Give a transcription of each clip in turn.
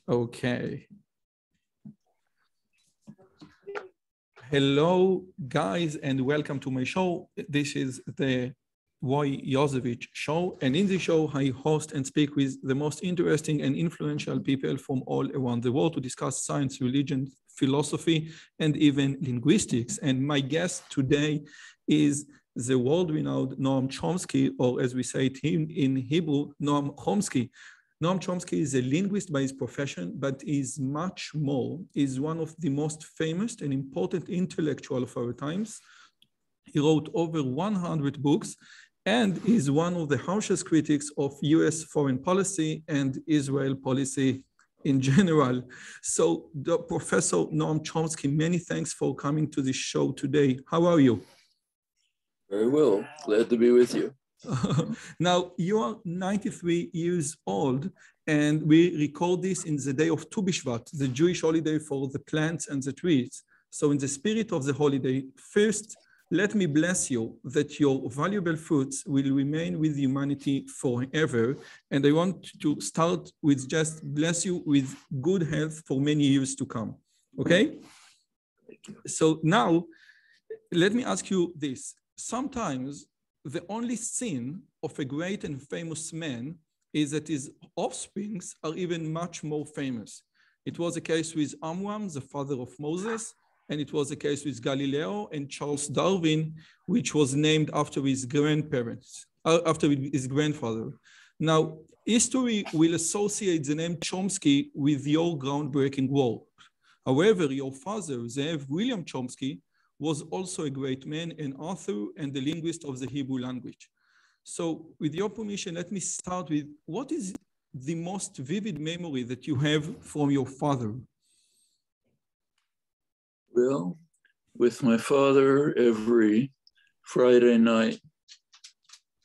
Okay. Hello, guys, and welcome to my show. This is the Roy Yosevich show, and in the show, I host and speak with the most interesting and influential people from all around the world to discuss science, religion, philosophy, and even linguistics. And my guest today is the world-renowned Noam Chomsky, or as we say it in Hebrew, Noam Chomsky. Noam Chomsky is a linguist by his profession, but is much more. Is one of the most famous and important intellectual of our times. He wrote over 100 books and is one of the harshest critics of US foreign policy and Israel policy in general. So, Professor Noam Chomsky, many thanks for coming to this show today. How are you? Very well. Glad to be with you. Now, you are 93 years old, and we record this in the day of Tu B'Shvat, the Jewish holiday for the plants and the trees. So in the spirit of the holiday, first, let me bless you that your valuable fruits will remain with humanity forever. And I want to start with just bless you with good health for many years to come. Okay? So now, let me ask you this. Sometimes the only sin of a great and famous man is that his offsprings are even much more famous. It was the case with Amram, the father of Moses, and it was the case with Galileo and Charles Darwin, which was named after his grandparents, after his grandfather. Now, history will associate the name Chomsky with your groundbreaking work. However, your father, Zev William Chomsky, was also a great man, an author and the linguist of the Hebrew language. So with your permission, let me start with what is the most vivid memory that you have from your father? Well, with my father, every Friday night,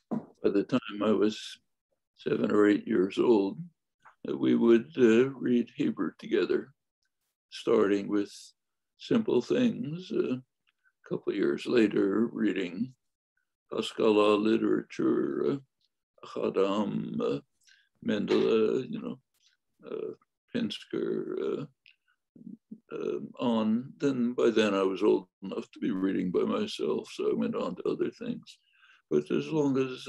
by the time I was 7 or 8 years old, we would read Hebrew together, starting with simple things. A couple of years later, reading Haskalah literature, Chadam, Mendele, Pinsker, on. Then by then I was old enough to be reading by myself, so I went on to other things. But as long as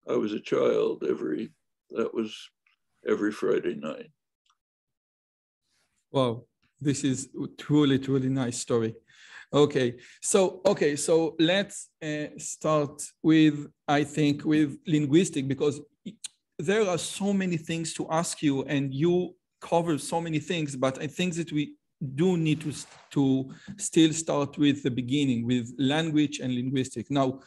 I was a child, that was every Friday night. Wow, this is truly, truly nice story. Okay, so let's start with, I think, with linguistic, because there are so many things to ask you and you cover so many things, but I think that we do need to still start with the beginning, with language and linguistics. Now,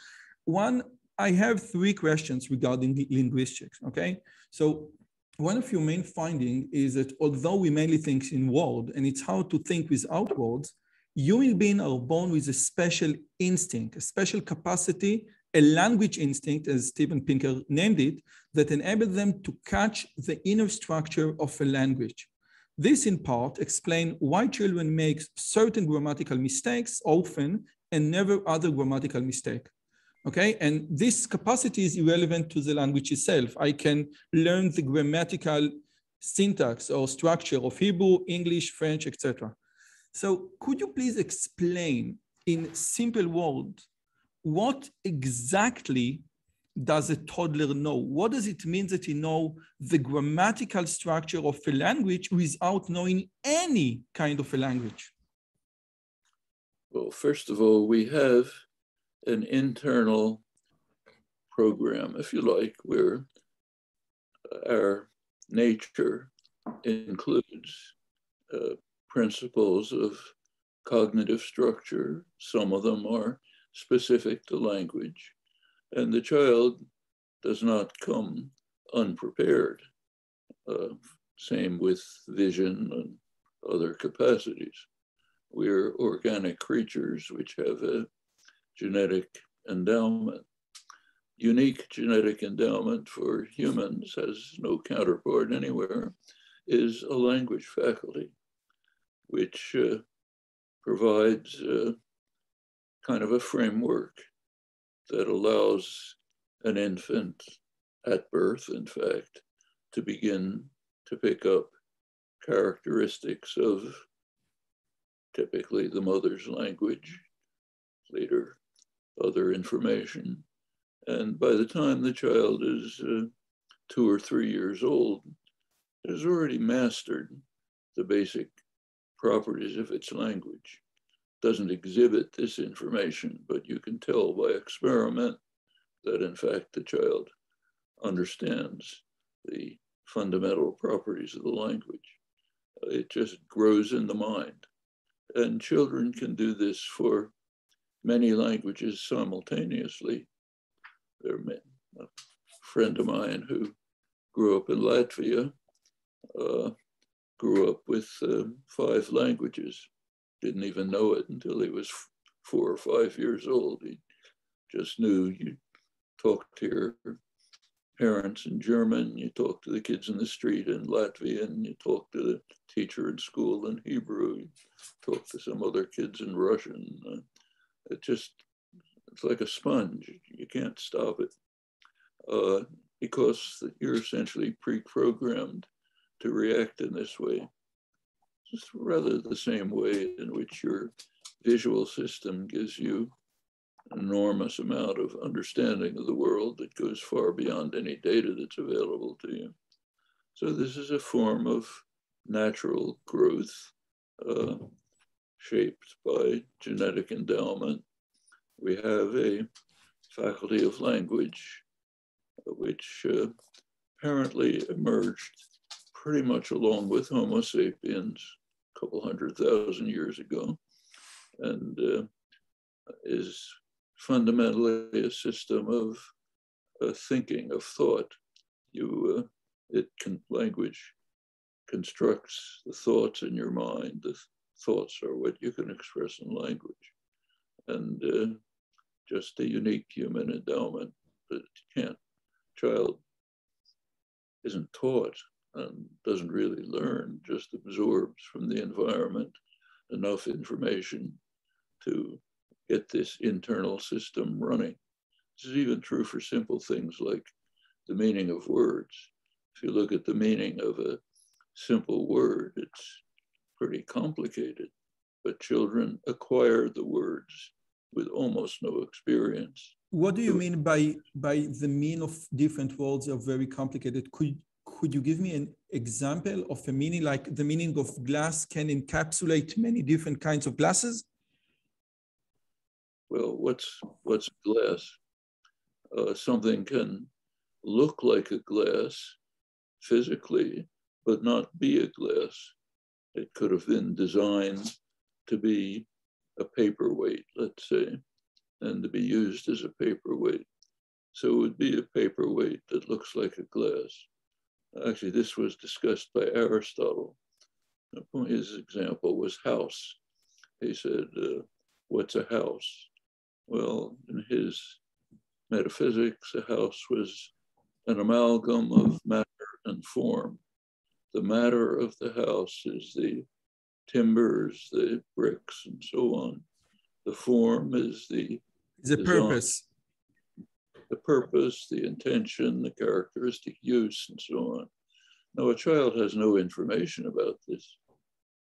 I have 3 questions regarding linguistics, okay? So one of your main findings is that although we mainly think in words, and it's hard to think without words, human beings are born with a special instinct, a special capacity, a language instinct, as Steven Pinker named it, that enables them to catch the inner structure of a language. This, in part, explains why children make certain grammatical mistakes often and never other grammatical mistakes. Okay, and this capacity is irrelevant to the language itself. I can learn the grammatical syntax or structure of Hebrew, English, French, etc. So could you please explain in simple words, what exactly does a toddler know? What does it mean that he knows the grammatical structure of a language without knowing any kind of a language? Well, first of all, we have an internal program, if you like, where our nature includes principles of cognitive structure. Some of them are specific to language, and the child does not come unprepared. Same with vision and other capacities. We're organic creatures which have a genetic endowment. Unique genetic endowment for humans, has no counterpart anywhere, is a language faculty, which provides kind of a framework that allows an infant at birth, in fact, to begin to pick up characteristics of typically the mother's language, later other information. And by the time the child is 2 or 3 years old, it has already mastered the basic properties of its language. It doesn't exhibit this information, but you can tell by experiment that in fact the child understands the fundamental properties of the language. It just grows in the mind. And children can do this for many languages simultaneously. There a friend of mine who grew up in Latvia, grew up with 5 languages, didn't even know it until he was 4 or 5 years old. He just knew you talk to your parents in German, you talk to the kids in the street in Latvian, you talk to the teacher in school in Hebrew, you talk to some other kids in Russian. It's like a sponge. You can't stop it because you're essentially pre-programmed to react in this way. Just rather the same way in which your visual system gives you an enormous amount of understanding of the world that goes far beyond any data that's available to you. So this is a form of natural growth shaped by genetic endowment. We have a faculty of language which apparently emerged pretty much along with Homo sapiens a couple 100,000 years ago, and is fundamentally a system of thinking, of thought. Language constructs the thoughts in your mind. The thoughts are what you can express in language. And just a unique human endowment that child isn't taught and doesn't really learn, just absorbs from the environment enough information to get this internal system running. This is even true for simple things like the meaning of words. If you look at the meaning of a simple word, it's pretty complicated, but children acquire the words with almost no experience. What do you mean by the meaning of different words are very complicated? Could you give me an example of a meaning, like the meaning of glass can encapsulate many different kinds of glasses? Well, what's glass? Something can look like a glass physically, but not be a glass. It could have been designed to be a paperweight, let's say, and to be used as a paperweight. So it would be a paperweight that looks like a glass. Actually, this was discussed by Aristotle. His example was house. He said, what's a house? Well, in his metaphysics, a house was an amalgam of matter and form. The matter of the house is the timbers, the bricks, and so on. The form is the purpose. The purpose, the intention, the characteristic use, and so on. Now, a child has no information about this.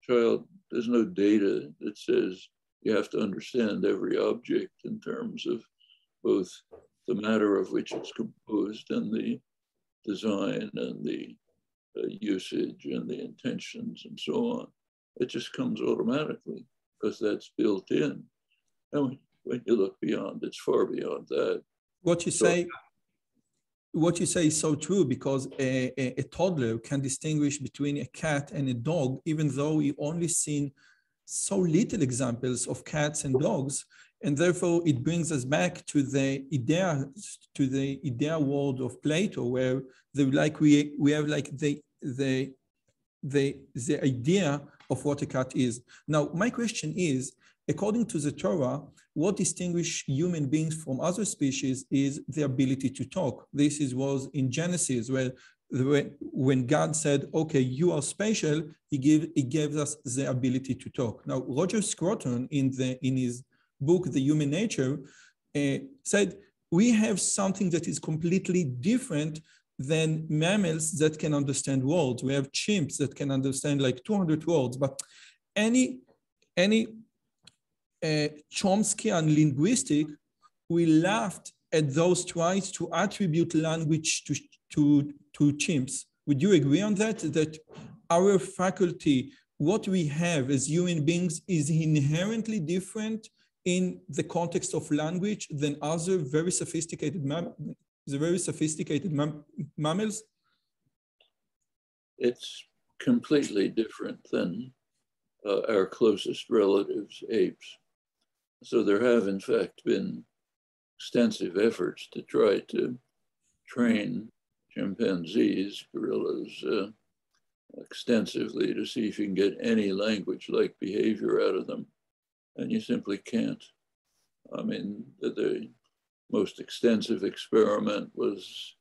There's no data that says you have to understand every object in terms of both the matter of which it's composed and the design and the usage and the intentions and so on. It just comes automatically because that's built in. And when you look beyond, it's far beyond that. What you say is so true, because a toddler can distinguish between a cat and a dog, even though he only seen so little examples of cats and dogs. And therefore it brings us back to the idea world of Plato, where we have like the idea of what a cat is. Now, my question is, according to the Torah, what distinguishes human beings from other species is the ability to talk. This was in Genesis, where when God said, okay, you are special, he gave us the ability to talk. Now, Roger Scruton, in his book, The Human Nature, said, we have something that is completely different than mammals that can understand words. We have chimps that can understand like 200 words, but any Chomskyan linguistic, we laughed at those tries to attribute language to chimps. Would you agree on that? That our faculty, what we have as human beings, is inherently different in the context of language than other very sophisticated mammals? It's completely different than our closest relatives, apes. So there have, in fact, been extensive efforts to try to train chimpanzees, gorillas, extensively to see if you can get any language-like behavior out of them. And you simply can't. I mean, the most extensive experiment was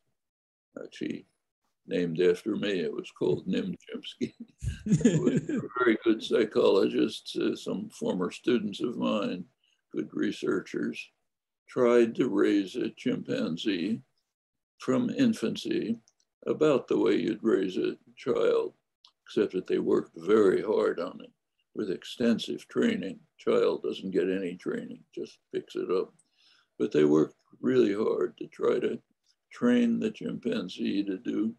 actually named after me. It was called Nim Chimpsky. It was a very good psychologist, some former students of mine, good researchers, tried to raise a chimpanzee from infancy about the way you'd raise a child, except that they worked very hard on it with extensive training. Child doesn't get any training, just picks it up. But they worked really hard to try to train the chimpanzee to do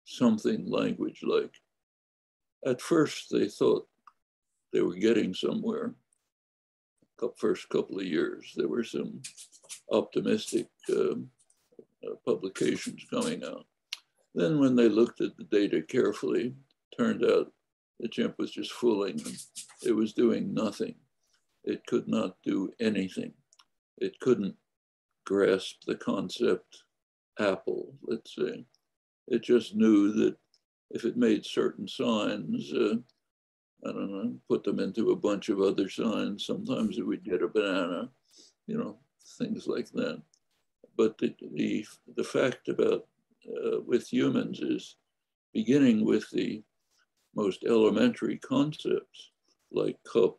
something language-like. At first, they thought they were getting somewhere. First couple of years, there were some optimistic publications coming out. Then when they looked at the data carefully, turned out the chimp was just fooling them. It was doing nothing. It could not do anything. It couldn't grasp the concept apple, let's say. It just knew that if it made certain signs, I don't know, put them into a bunch of other signs, sometimes it would get a banana, you know, things like that. But the fact about with humans is beginning with the most elementary concepts like cup,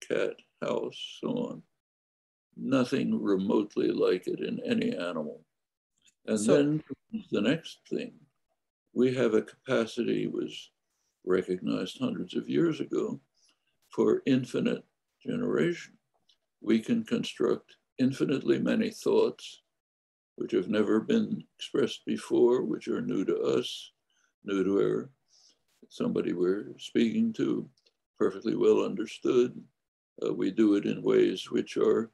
cat, house, so on. Nothing remotely like it in any animal. And then the next thing, we have a capacity was recognized hundreds of years ago for infinite generation. We can construct infinitely many thoughts which have never been expressed before, which are new to us, new to somebody we're speaking to, perfectly well understood. We do it in ways which are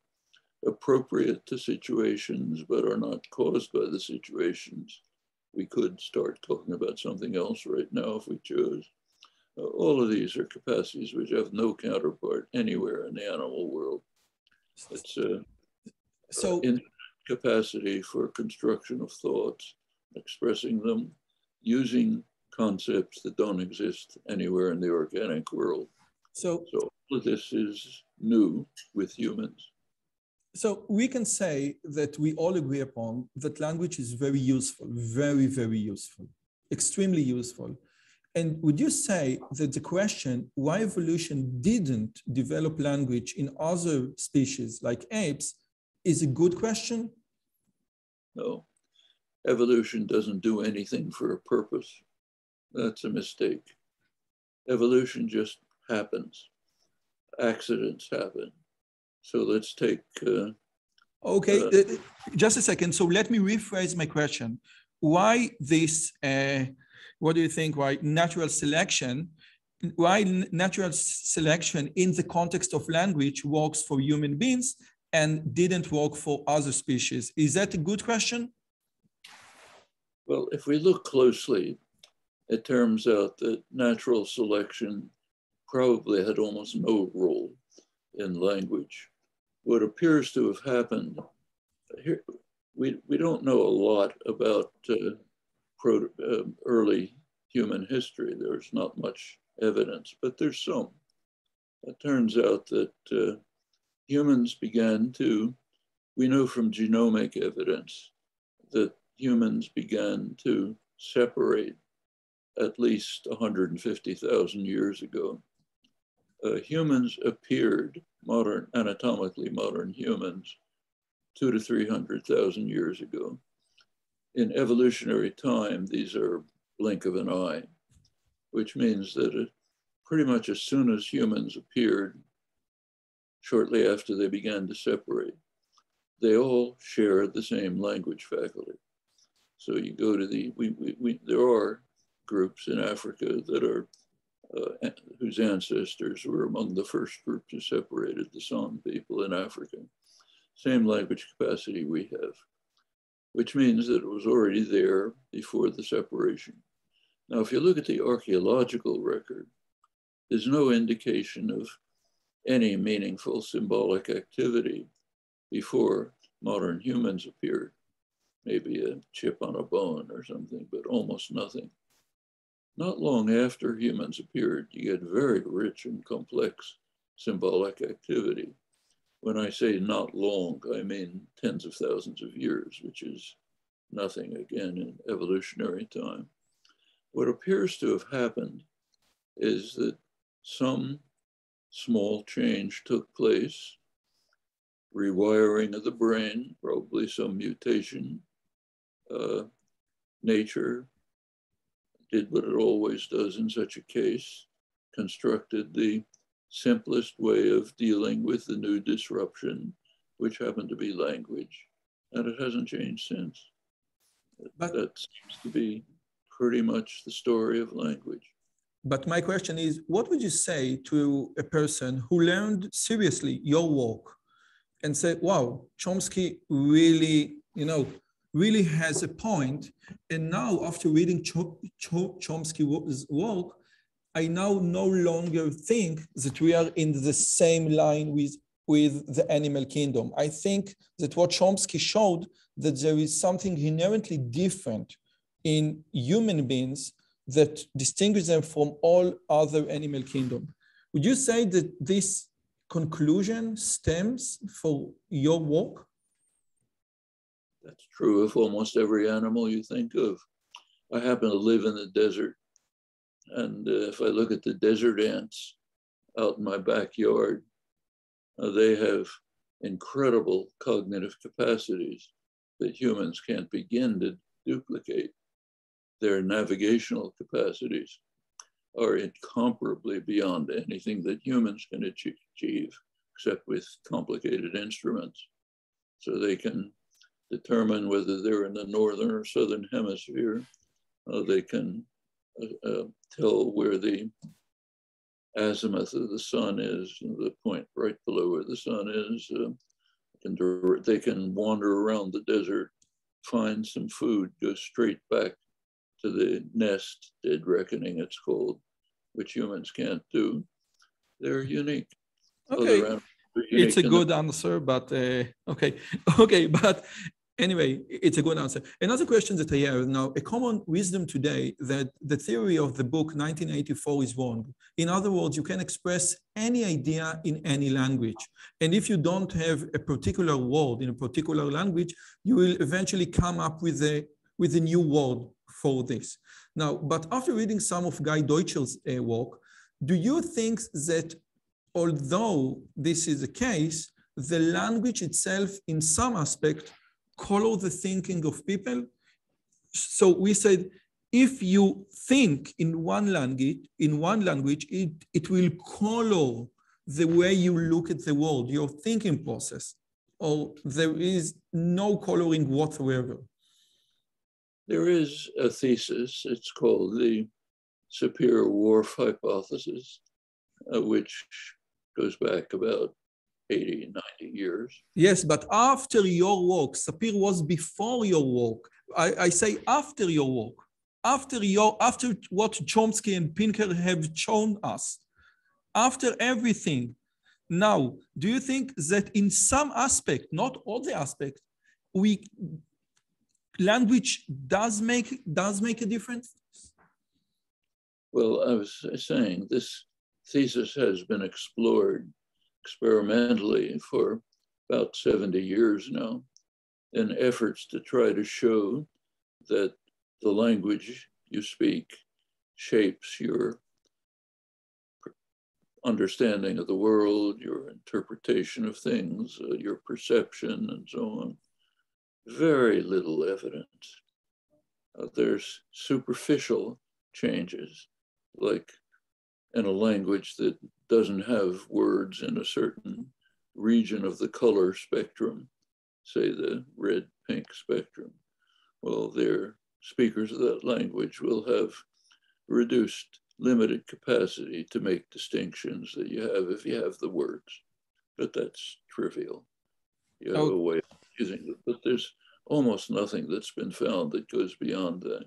appropriate to situations, but are not caused by the situations. We could start talking about something else right now if we chose. All of these are capacities which have no counterpart anywhere in the animal world. It's infinite capacity for construction of thoughts, expressing them, using concepts that don't exist anywhere in the organic world. So all of this is new with humans. So we can say that we all agree upon that language is very useful, very, very useful, extremely useful. And would you say that the question why evolution didn't develop language in other species like apes is a good question? No, evolution doesn't do anything for a purpose. That's a mistake. Evolution just happens. Accidents happen. So let's take... just a second. So let me rephrase my question. Why this, what do you think, why natural selection in the context of language works for human beings and didn't work for other species? Is that a good question? Well, if we look closely, it turns out that natural selection probably had almost no role in language. What appears to have happened here, we don't know a lot about early human history. There's not much evidence, but there's some. It turns out that humans began to, we know from genomic evidence that humans began to separate at least 150,000 years ago. Humans appeared, anatomically modern humans, 200,000 to 300,000 years ago. in evolutionary time, these are blink of an eye, which means that pretty much as soon as humans appeared, shortly after they began to separate, they all share the same language faculty. So you go to there are groups in Africa that are, whose ancestors were among the first groups who separated, the San people in Africa. Same language capacity we have, which means that it was already there before the separation. Now, if you look at the archaeological record, there's no indication of any meaningful symbolic activity before modern humans appeared. Maybe a chip on a bone or something, but almost nothing. Not long after humans appeared, you get very rich and complex symbolic activity. When I say not long, I mean tens of thousands of years, which is nothing, again, in evolutionary time. What appears to have happened is that some small change took place, rewiring of the brain, probably some mutation. Nature did what it always does in such a case, constructed the simplest way of dealing with the new disruption, which happened to be language, and it hasn't changed since. But that seems to be pretty much the story of language. But my question is, what would you say to a person who learned seriously your work and said, wow, Chomsky really, really has a point. And now after reading Chomsky's work, I now no longer think that we are in the same line with the animal kingdom. I think that what Chomsky showed, that there is something inherently different in human beings that distinguish them from all other animal kingdom. Would you say that this conclusion stems from your work? That's true of almost every animal you think of. I happen to live in the desert, and if I look at the desert ants out in my backyard, they have incredible cognitive capacities that humans can't begin to duplicate. Their navigational capacities are incomparably beyond anything that humans can achieve, except with complicated instruments. So they can determine whether they're in the northern or southern hemisphere. They can tell where the azimuth of the sun is, the point right below where the sun is. They can wander around the desert, find some food, go straight back to the nest, dead reckoning it's called, which humans can't do. They're unique. Okay, it's a good answer, but okay, but anyway, it's a good answer. Another question that I have now, a common wisdom today that the theory of the book 1984 is wrong. In other words, you can express any idea in any language. And if you don't have a particular word in a particular language, you will eventually come up with a new word for this. Now, but after reading some of Guy Deutscher's work, do you think that although this is the case, the language itself in some aspect color the thinking of people? So we said, if you think in one language, it will color the way you look at the world, your thinking process, or there is no coloring whatsoever. There is a thesis, it's called the Sapir-Whorf hypothesis, which goes back about 80, 90 years. Yes, but after your work, Sapir was before your work. I say after your work, after what Chomsky and Pinker have shown us, after everything. Now, do you think that in some aspect, not all the aspects, language does make a difference? Well, I was saying this thesis has been explored experimentally for about 70 years now in efforts to try to show that the language you speak shapes your understanding of the world, your interpretation of things, your perception, and so on. Very little evidence. There's superficial changes, like in a language that doesn't have words in a certain region of the color spectrum, say the red-pink spectrum. Well, their speakers of that language will have reduced, limited capacity to make distinctions that you have if you have the words. But that's trivial. You have a way of using it, but there's almost nothing that's been found that goes beyond that.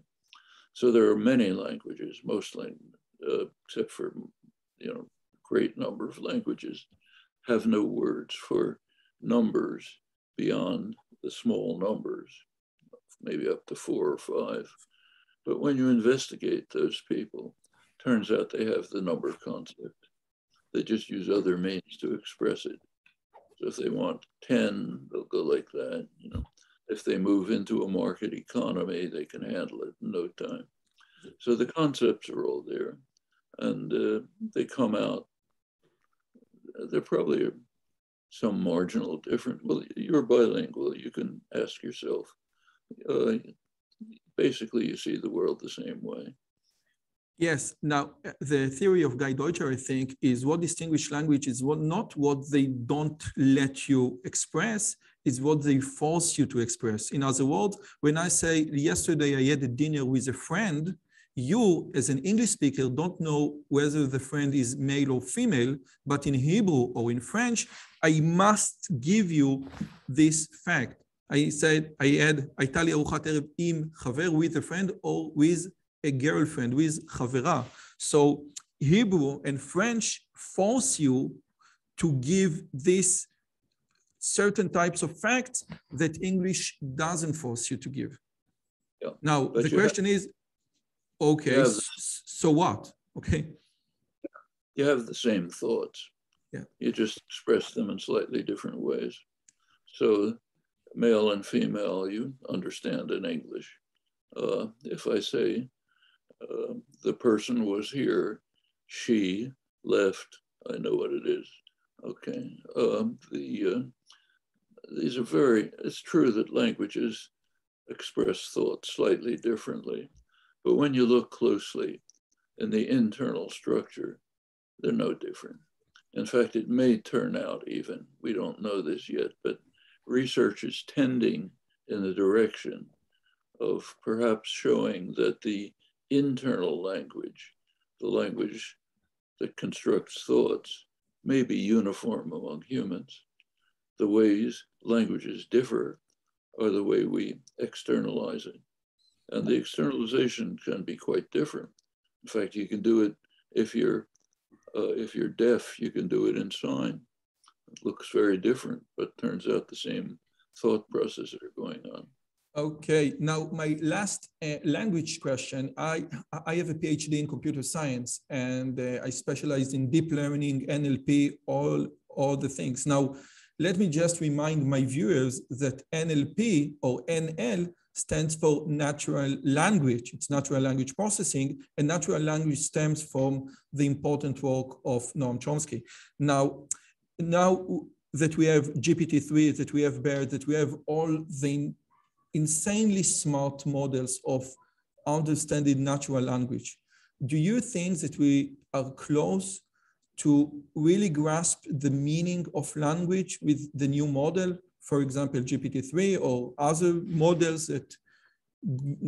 So there are many languages, mostly, except for, great number of languages, have no words for numbers beyond the small numbers, maybe up to 4 or 5. But when you investigate those people, turns out they have the number concept. They just use other means to express it. So if they want 10, they'll go like that. If they move into a market economy, they can handle it in no time. So the concepts are all there, and they come out. There probably are some marginal difference. Well, you're bilingual. You can ask yourself. Basically, you see the world the same way. Yes. Now, the theory of Guy Deutscher, I think, is what distinguishes languages, not what they don't let you express, is what they force you to express. In other words, when I say, yesterday I had a dinner with a friend, you, as an English speaker, don't know whether the friend is male or female, but in Hebrew or in French, I must give you this fact. I said, הייתה לי ארוחת ערב עם חבר, with a friend, or with a girlfriend, with חברה. So Hebrew and French force you to give these certain types of facts that English doesn't force you to give. Yeah. Now, the question is, okay, so what? Okay. You have the same thoughts. Yeah. You just express them in slightly different ways. So male and female, you understand in English. If I say the person was here, she left, I know what it is. Okay. These are it's true that languages express thought slightly differently, but when you look closely in the internal structure, they're no different. In fact, it may turn out even, we don't know this yet, but research is tending in the direction of perhaps showing that the internal language, the language that constructs thoughts, may be uniform among humans. The ways languages differ are the way we externalize it. And the externalization can be quite different. In fact, you can do it if you're deaf, you can do it in sign. It looks very different, but turns out the same thought processes are going on. Okay, now my last language question. I have a PhD in computer science, and I specialized in deep learning, NLP, all the things. Now, let me just remind my viewers that NLP or NL stands for natural language. It's natural language processing, and natural language stems from the important work of Noam Chomsky. Now that we have GPT-3, that we have BERT, that we have all the insanely smart models of understanding natural language, do you think that we are close to really grasp the meaning of language with the new model, for example, GPT-3 or other models that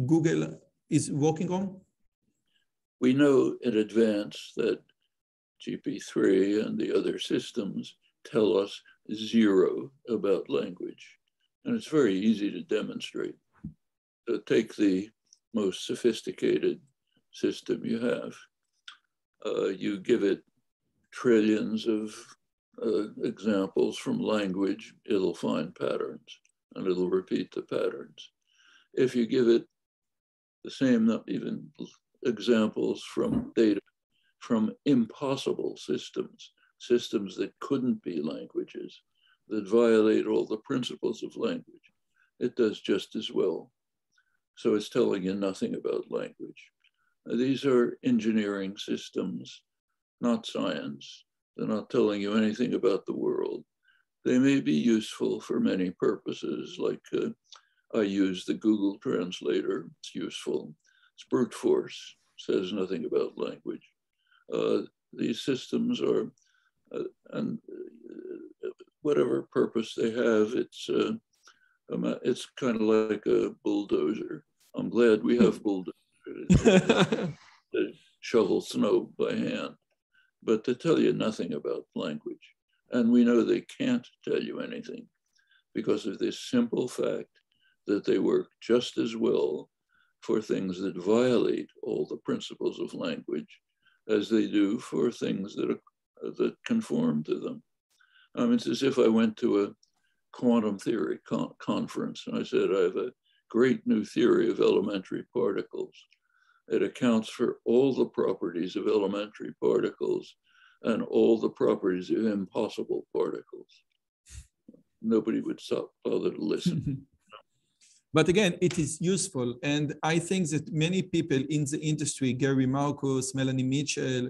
Google is working on? We know in advance that GPT-3 and the other systems tell us zero about language. And it's very easy to demonstrate. So take the most sophisticated system you have. You give it trillions of examples from language, it'll find patterns and it'll repeat the patterns. If you give it the same, not even examples from data from impossible systems, systems that couldn't be languages, that violate all the principles of language, it does just as well. So it's telling you nothing about language. These are engineering systems, not science. They're not telling you anything about the world. They may be useful for many purposes, like I use the Google translator. It's useful. It's brute force. Says nothing about language. These systems are, and whatever purpose they have, it's kind of like a bulldozer. I'm glad we have bulldozers to shovel snow by hand, but to tell you nothing about language. And we know they can't tell you anything because of this simple fact that they work just as well for things that violate all the principles of language as they do for things that conform to them. I mean, it's as if I went to a quantum theory conference and I said, I have a great new theory of elementary particles. It accounts for all the properties of elementary particles and all the properties of impossible particles. Nobody would bother to listen. But again, it is useful. And I think that many people in the industry, Gary Marcus, Melanie Mitchell,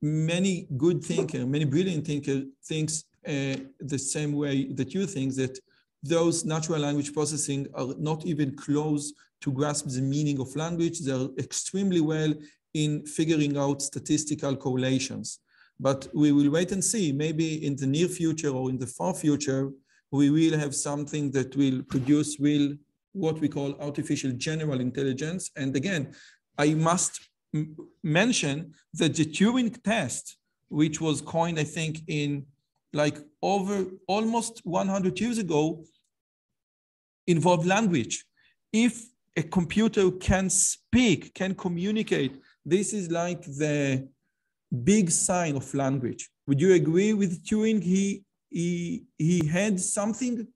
many good thinkers, many brilliant thinkers thinks the same way that you think, that those natural language processing are not even close to grasp the meaning of language. They're extremely well in figuring out statistical correlations. But we will wait and see. Maybe in the near future or in the far future, we will have something that will produce real, what we call artificial general intelligence. And again, I must mention that the Turing test, which was coined, I think, in like over almost 100 years ago, involved language. If a computer can speak, can communicate, this is like the big sign of language. Would you agree with Turing? He had something?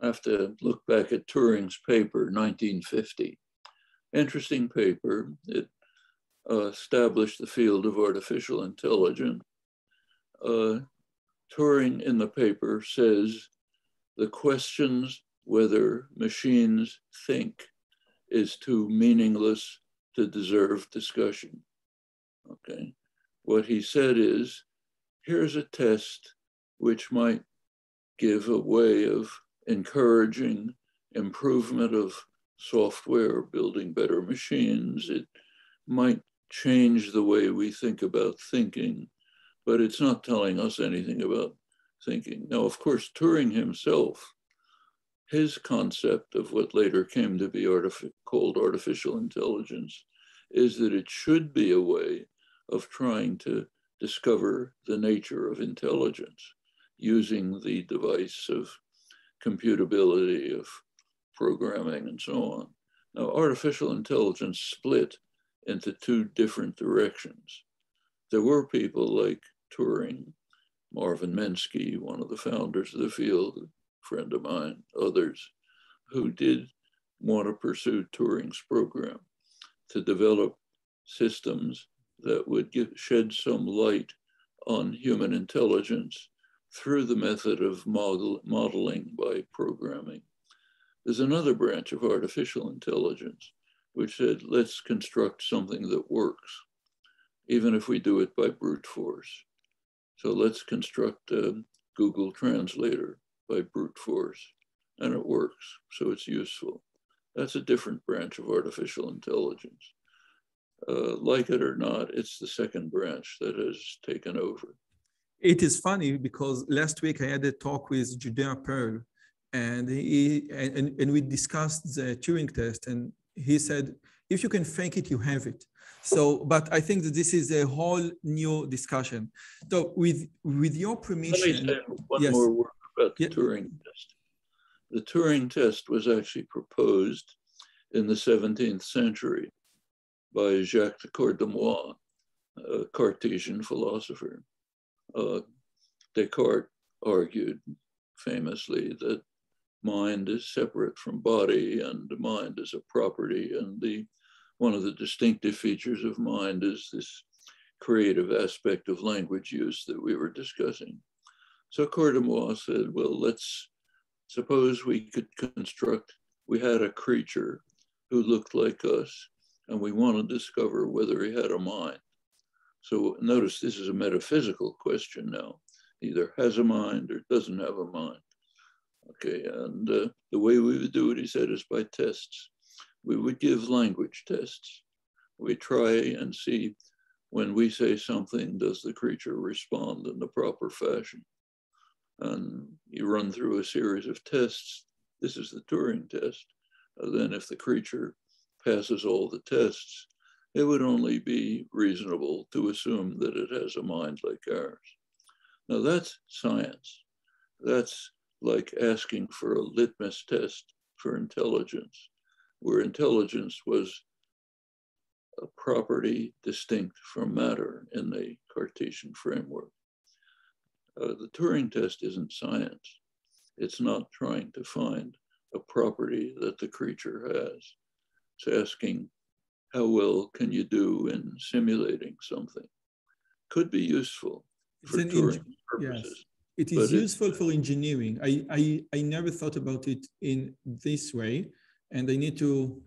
I have to look back at Turing's paper, 1950. Interesting paper. It established the field of artificial intelligence. Turing in the paper says the questions whether machines think is too meaningless to deserve discussion. Okay. What he said is, here's a test which might give a way of encouraging improvement of software, building better machines. It might change the way we think about thinking, but it's not telling us anything about thinking. Now, of course, Turing himself, his concept of what later came to be called artificial intelligence is that it should be a way of trying to discover the nature of intelligence using the device of computability, of programming, and so on. Now, artificial intelligence split into two different directions. There were people like Turing, Marvin Minsky, one of the founders of the field, a friend of mine, others, who did want to pursue Turing's program to develop systems that would shed some light on human intelligence through the method of modeling by programming. There's another branch of artificial intelligence which said, let's construct something that works, even if we do it by brute force. So let's construct a Google Translator by brute force, and it works, so it's useful. That's a different branch of artificial intelligence. Like it or not, it's the second branch that has taken over. It is funny because last week I had a talk with Judea Pearl, and we discussed the Turing test, and he said, if you can fake it, you have it. So, but I think that this is a whole new discussion. So with your permission. Let me say one more word about the Turing test. The Turing test was actually proposed in the 17th century by Jacques de Cordemois, a Cartesian philosopher. Descartes argued famously that mind is separate from body and mind is a property, and one of the distinctive features of mind is this creative aspect of language use that we were discussing. So Cordemois said, well, let's suppose we had a creature who looked like us, and we want to discover whether he had a mind. So notice this is a metaphysical question now. Either has a mind or doesn't have a mind. Okay, and the way we would do it, he said, is by tests. We would give language tests. We try and see when we say something, does the creature respond in the proper fashion? And you run through a series of tests. This is the Turing test. Then if the creature passes all the tests, it would only be reasonable to assume that it has a mind like ours. Now that's science. That's like asking for a litmus test for intelligence, where intelligence was a property distinct from matter in the Cartesian framework. The Turing test isn't science. It's not trying to find a property that the creature has. It's asking, how well can you do in simulating something? Could be useful for Turing purposes. Yes. It is useful for engineering. I never thought about it in this way, and I need to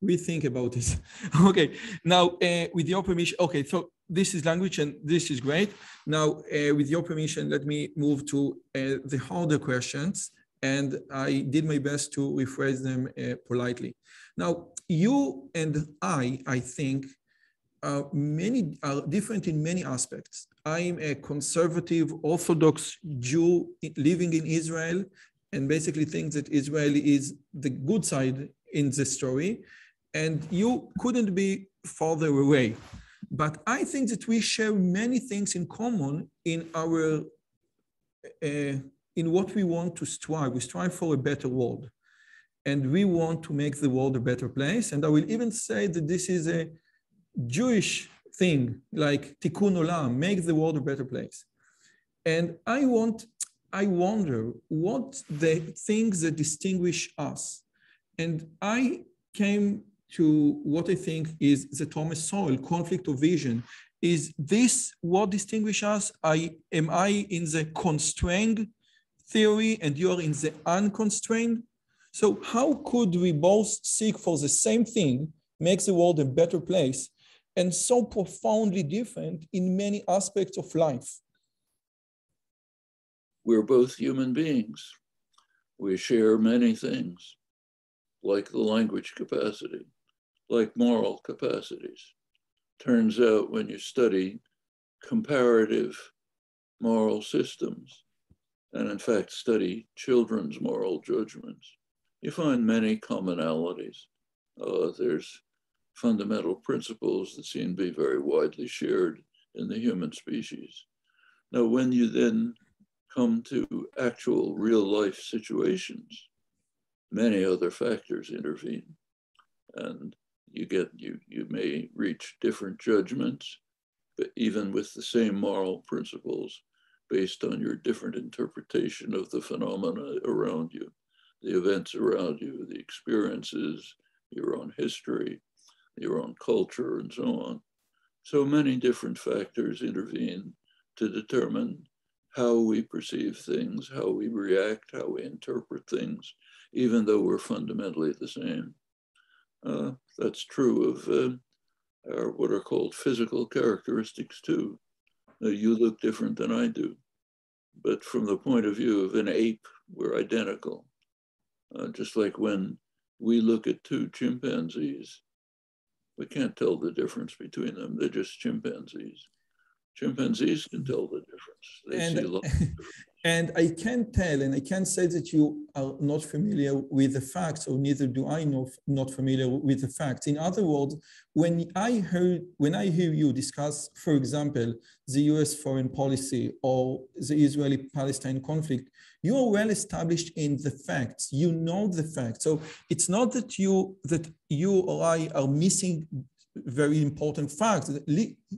rethink about it. Okay, now with your permission, okay, so this is language and this is great. Now, with your permission, let me move to the harder questions, and I did my best to rephrase them politely. Now, you and I think, are different in many aspects. I'm a conservative Orthodox Jew living in Israel and basically think that Israel is the good side in the story. And you couldn't be farther away. But I think that we share many things in common in our, in what we want to strive. We strive for a better world. And we want to make the world a better place. And I will even say that this is a Jewish thing, like tikkun olam, make the world a better place. And I wonder what the things that distinguish us. And I came to what I think is the Thomas Sowell conflict of vision. Is this what distinguishes us? Am I in the constrained theory and you're in the unconstrained? So how could we both seek for the same thing, make the world a better place, and so profoundly different in many aspects of life? We're both human beings. We share many things, like the language capacity, like moral capacities. Turns out when you study comparative moral systems, and in fact study children's moral judgments, you find many commonalities. There's fundamental principles that seem to be very widely shared in the human species. Now, when you then come to actual real life situations, many other factors intervene, and you may reach different judgments, but even with the same moral principles based on your different interpretation of the phenomena around you, the events around you, the experiences, your own history, your own culture, and so on. So many different factors intervene to determine how we perceive things, how we react, how we interpret things, even though we're fundamentally the same. That's true of what are called physical characteristics too. You look different than I do, but from the point of view of an ape, we're identical. Just like when we look at two chimpanzees, we can't tell the difference between them. They're just chimpanzees. Chimpanzees can tell the difference. They see a lot of difference. And I can tell, and I can say that you are not familiar with the facts, or neither do I know, not familiar with the facts. In other words, when I hear you discuss, for example, the US foreign policy or the Israeli-Palestine conflict, you are well established in the facts. You know the facts. So it's not that you or I are missing very important facts.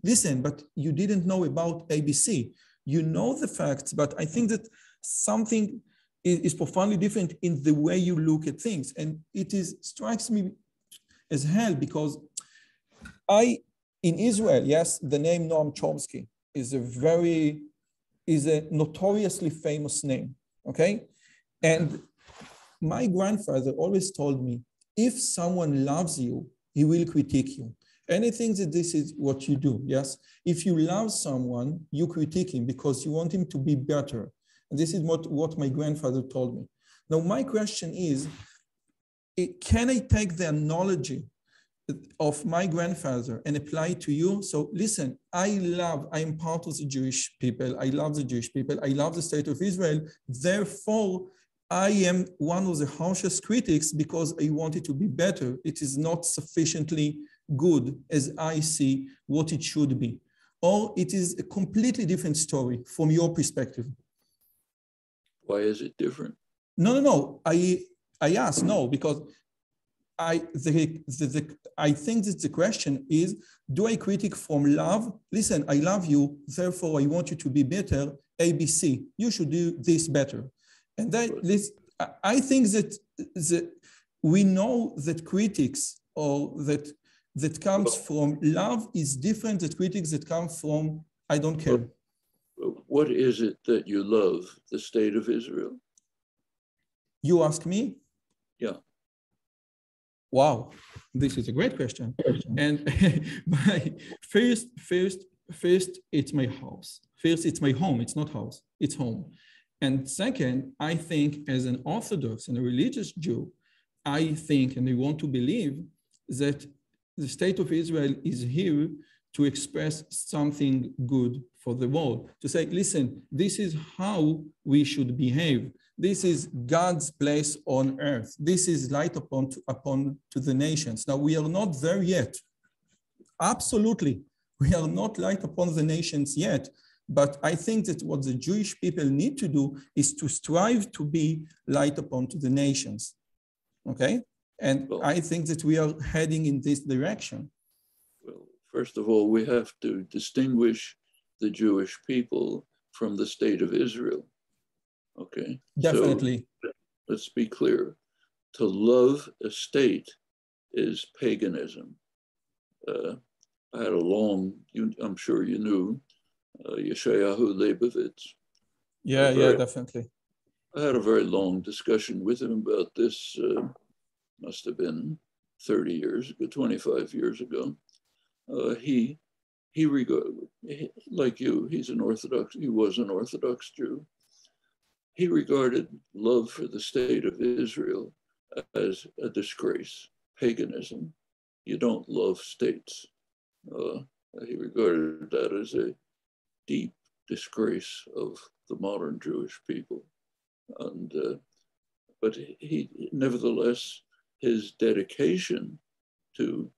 Listen, but you didn't know about ABC. You know the facts, but I think that something is profoundly different in the way you look at things. And it strikes me as hell because in Israel, yes, the name Noam Chomsky is a notoriously famous name, okay? And my grandfather always told me, if someone loves you, he will critique you. And I think that this is what you do, yes? If you love someone, you critique him because you want him to be better. And this is what my grandfather told me. Now, my question is, can I take the analogy of my grandfather and apply it to you? So listen, I am part of the Jewish people. I love the Jewish people. I love the state of Israel. Therefore, I am one of the harshest critics because I want it to be better. It is not sufficiently good as I see what it should be. Or it is a completely different story from your perspective. Why is it different? No. I ask, no, because I think that the question is, do I critique from love? Listen, I love you, therefore I want you to be better, ABC. You should do this better. And I think that we know that critics or that comes from love is different than critics that come from I don't care. What is it that you love, the state of Israel? You ask me? Yeah. Wow, this is a great question. And first, it's my house. First, it's my home. It's not house, it's home. And second, I think as an Orthodox and a religious Jew, I think and I want to believe that the state of Israel is here to express something good for the world, to say, listen, this is how we should behave. This is God's place on earth. This is light upon to the nations. Now, we are not there yet. Absolutely. We are not light upon the nations yet. But I think that what the Jewish people need to do is to strive to be light upon to the nations. Okay? And I think that we are heading in this direction. Well, first of all, we have to distinguish the Jewish people from the state of Israel. Okay. Definitely. So, let's be clear. To love a state is paganism. I had a long, I'm sure you knew, Yeshayahu Leibovitz. Yeah, definitely. I had a very long discussion with him about this, must have been 30 years ago, 25 years ago. He regarded, like you, he was an Orthodox Jew. He regarded love for the state of Israel as a disgrace, paganism. You don't love states. He regarded that as a deep disgrace of the modern Jewish people. And, but he, nevertheless, his dedication to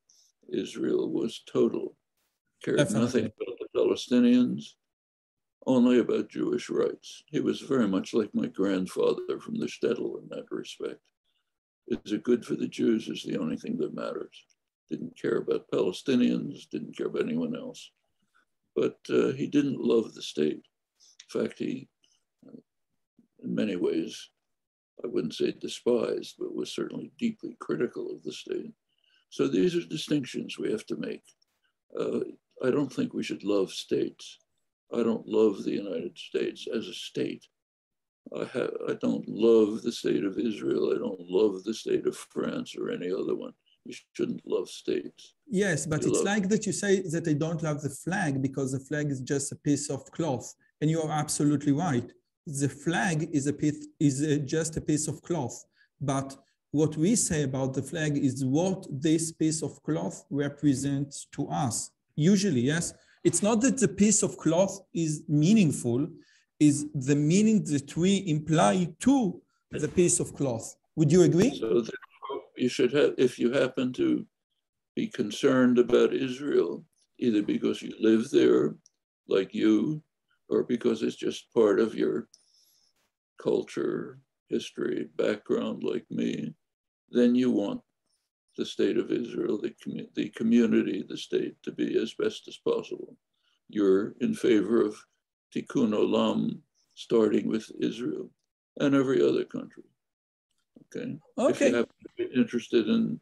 Israel was total. Cared nothing about the Palestinians, only about Jewish rights. He was very much like my grandfather from the shtetl in that respect. Is it good for the Jews is the only thing that matters. Didn't care about Palestinians, didn't care about anyone else. But he didn't love the state. In fact, he, in many ways, I wouldn't say despised, but was certainly deeply critical of the state. So these are distinctions we have to make. I don't think we should love states. I don't love the United States as a state. I don't love the state of Israel. I don't love the state of France or any other one. You shouldn't love states. Yes, but it's like that you say that I don't love the flag because the flag is just a piece of cloth. And you are absolutely right. The flag is just a piece of cloth. But what we say about the flag is what this piece of cloth represents to us. Usually, yes. It's not that the piece of cloth is meaningful, is the meaning that we imply to the piece of cloth. Would you agree? So you should have, if you happen to be concerned about Israel, either because you live there, like you, or because it's just part of your culture, history, background, like me, then you want the state of Israel, the community, the state, to be as best as possible. You're in favor of Tikkun Olam, starting with Israel and every other country. Okay. If you have to be interested in,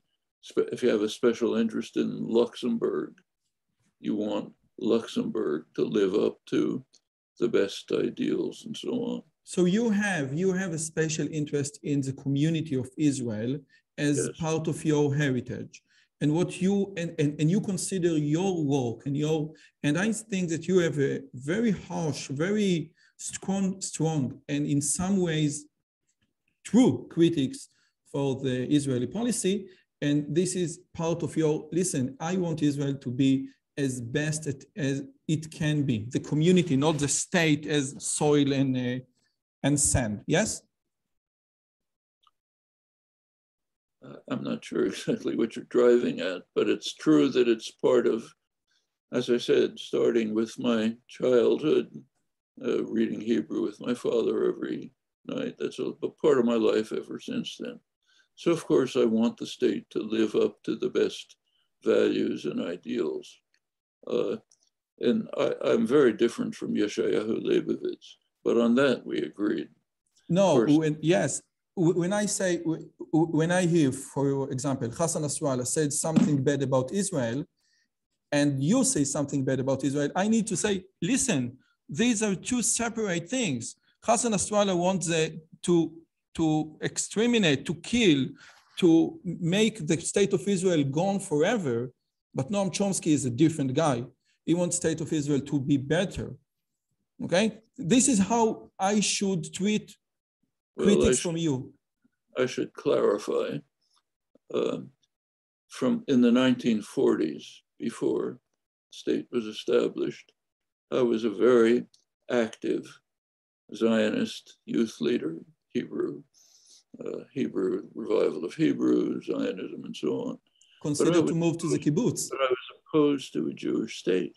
if you have a special interest in Luxembourg, you want Luxembourg to live up to the best ideals and so on. So you have a special interest in the community of Israel as part of your heritage, and what you and you consider your work and I think that you have a very harsh, very strong, and in some ways true critics for the Israeli policy. And this is part of your, listen, I want Israel to be as best as it can be. The community, not the state as soil and sand. Yes? I'm not sure exactly what you're driving at, but it's true that it's part of, as I said, starting with my childhood, reading Hebrew with my father every night. That's a part of my life ever since then. So of course I want the state to live up to the best values and ideals. And I'm very different from Yeshayahu Leibovitz, but on that we agreed. No, yes. When I hear, for example, Hassan Nasrallah said something bad about Israel, and you say something bad about Israel, I need to say, listen, these are two separate things. Hassan Nasrallah wants to exterminate, to kill, to make the state of Israel gone forever, but Noam Chomsky is a different guy. He wants the state of Israel to be better. Okay? This is how I should treat critics from you. I should clarify. From in the 1940s, before state was established, I was a very active Zionist youth leader, Hebrew revival of Hebrew, Zionism, and so on. Considered to move to the kibbutz. But I was opposed to a Jewish state.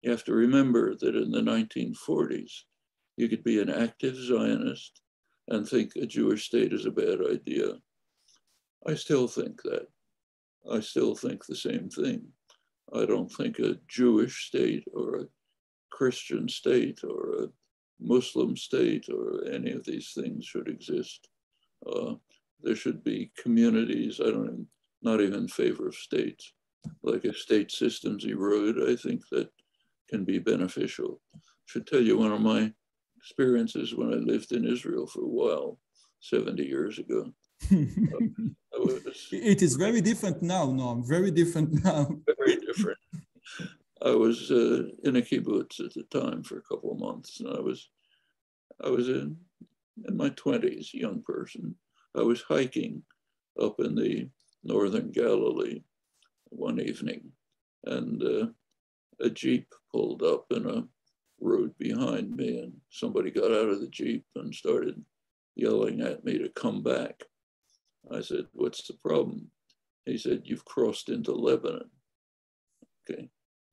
You have to remember that in the 1940s, you could be an active Zionist and think a Jewish state is a bad idea. I still think that. I still think the same thing. I don't think a Jewish state or a Christian state or a Muslim state or any of these things should exist. There should be communities. Not even in favor of states. Like if state systems erode, I think that can be beneficial. I should tell you one of my experiences when I lived in Israel for a while, 70 years ago. It is very different now, Noam, very different now. Very different. I was in a kibbutz at the time for a couple of months, and I was in my 20s, young person. I was hiking up in the northern Galilee one evening, and a Jeep pulled up in a road behind me, and somebody got out of the Jeep and started yelling at me to come back. I said, "What's the problem?" He said, "You've crossed into Lebanon." Okay.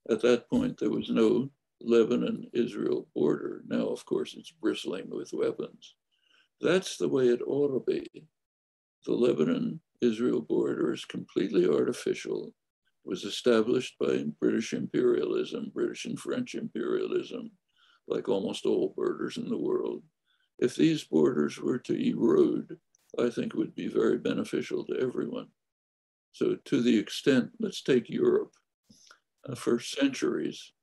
At that point, there was no Lebanon-Israel border. Now, of course, it's bristling with weapons. That's the way it ought to be. The Lebanon-Israel border is completely artificial. It was established by British imperialism, British and French imperialism, like almost all borders in the world. If these borders were to erode, I think it would be very beneficial to everyone. So to the extent, let's take Europe. For centuries,